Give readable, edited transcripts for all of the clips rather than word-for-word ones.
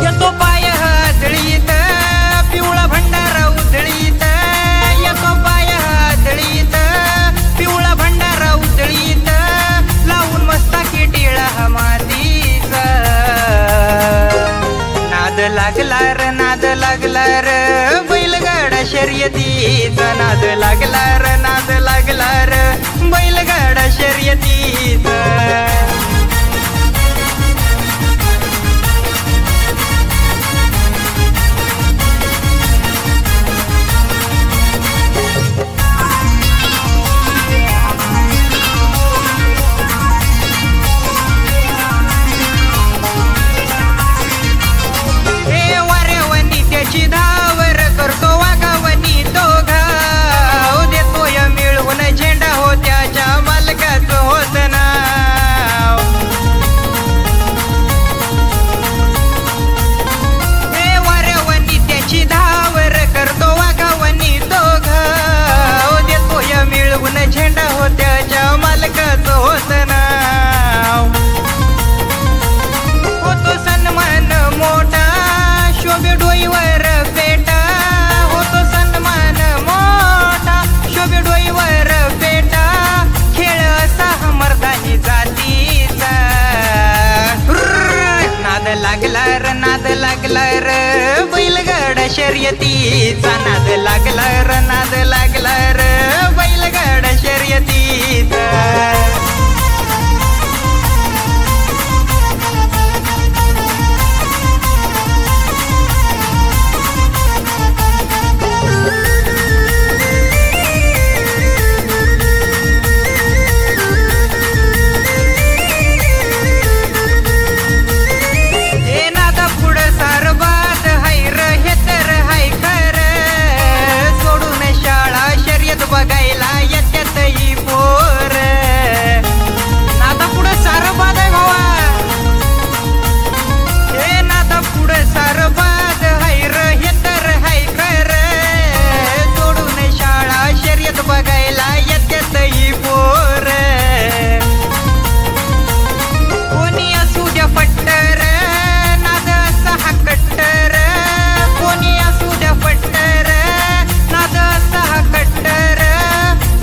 येतो पाय हजळीत पिवळा भंडारा उधळीत, येतो पाय हजळीत पिवळा भंडारा उधळीत, लावून मस्तकी टिळा मातीचा. नाद लागला र नाद लागला र बैलगाडा शर्यतीचा, नाद लागला र नाद लागला र बैलगाडा शर्यतीचा. धावर करतो वागावनी तो घाव, देतोय मिळवून झेंडा हो त्याच्या मालकाचं होत नाव. हे वाऱ्यावनी त्याची धावर करतो वागावनी तो घाव, देतोय मिळवून झेंडा हो त्याच्या मालकाचं होत नाव. होतो सन्मान मोठा शोभे डोईवर पेटा, होतो सन्मान मोठा शोभे डोईवर पेटा, खेळ असा मर्दानी जातीचा. नाद लागला र नाद लागला र बैलगाडा शर्यतीचा, नाद लागला र नाद लागला र बैलगाडा शर्यतीचा. बघायला येत्यात ही पोर, नादा पुढं सारं बाद आहे भावा. हे नादा पुढं सारं बाद हाय र हे तर हाय खर, सोडून शाळा शर्यत बघायला येत्यात ही पोर. कोणी असू द्या पट्टर नाद असा हा कट्टर, कोणी असू द्या पट्टर नाद असा हा कट्टर,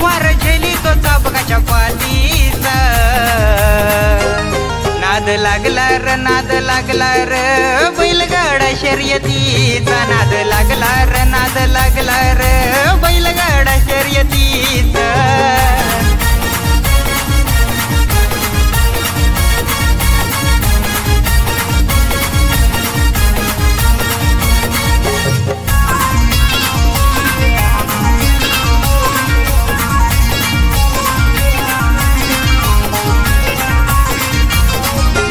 वार झेली तो चाबकाच्या पातीचा. नाद लागला र नाद लागला र बैलगाडा शर्यतीचा, नाद लागला र नाद लागला र बैलगाडा शर्यतीचा.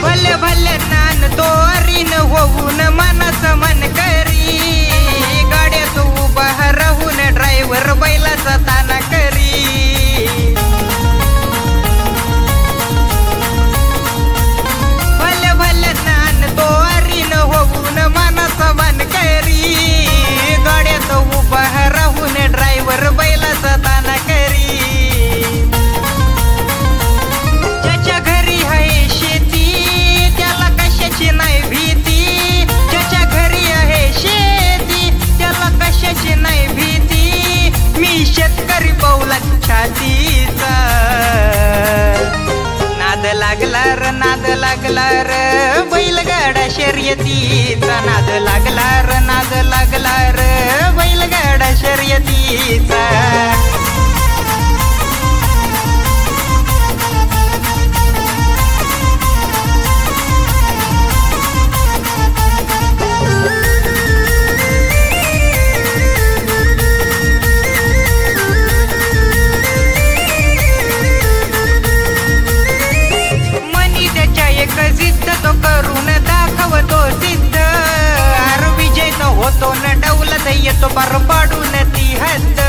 भले भले नान तोरीन होऊन मनाच मन करी, गाड्यात उभा राहून ड्रायव्हर बैलाचा ताना करी. भले भले नान तोरीन होऊन मनाच मन करी, गाड्यात उभा राहून ड्रायव्हर बैलाचा ताना करी. ज्याच्या घरी आहे शेती त्याला कशाची नाही भीती, ज्याच्या घरी आहे शेती त्याला कशाची नाही भीती, मी शेतकरी पाऊला छातीचा. नाद लागला र नाद लागला र बैलगाडा शर्यतीचा, नाद लागला र नाद लागला र बैलगाडा शर्यतीचा. येतो पार पाडून ती हद्द